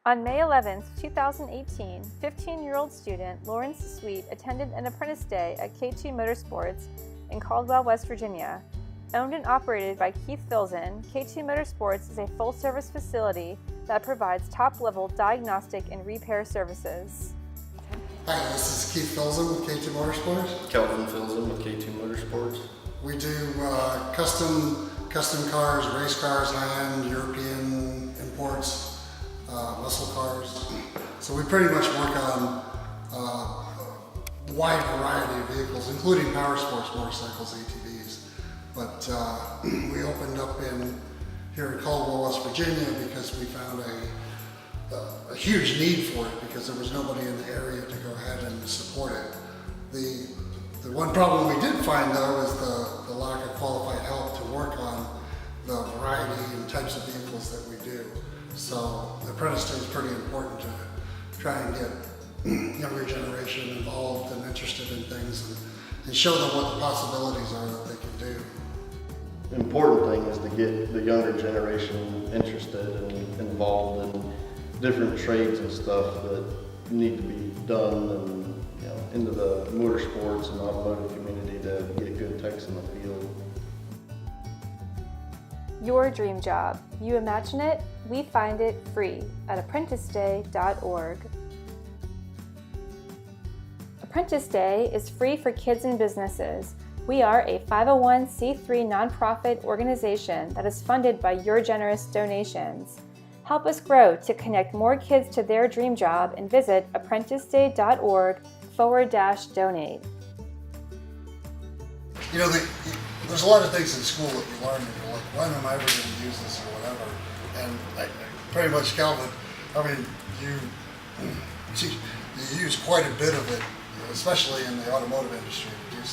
On May 11, 2018, 15-year-old student Lawrence Sweet attended an Apprentice Day at K2 Motorsports in Caldwell, West Virginia. Owned and operated by Keith Filzen, K2 Motorsports is a full-service facility that provides top-level diagnostic and repair services. Hi, this is Keith Filzen with K2 Motorsports. Celvin Filzen with K2 Motorsports. We do custom cars, race cars, high-end European imports, muscle cars. So we pretty much work on a wide variety of vehicles, including power sports motorcycles, ATVs. But we opened up here in Caldwell, West Virginia, because we found a huge need for it, because there was nobody in the area to go ahead and support it. The one problem we did find, though, is the lack of qualified help to work on the variety and types of vehicles that we do. So the Apprentice Day is pretty important to try and get younger generation involved and interested in things and show them what the possibilities are that they can do. The important thing is to get the younger generation interested and involved in different trades and stuff that need to be done, and into the motorsports and automotive community to get good techs in the field. Your dream job. You imagine it, we find it free at ApprenticeDay.org. Apprentice Day is free for kids and businesses. We are a 501c3 nonprofit organization that is funded by your generous donations. Help us grow to connect more kids to their dream job and visit ApprenticeDay.org/donate. There's a lot of things in school that you learn and you're like, when am I ever going to use this or whatever? And pretty much, Calvin, you use quite a bit of it, especially in the automotive industry.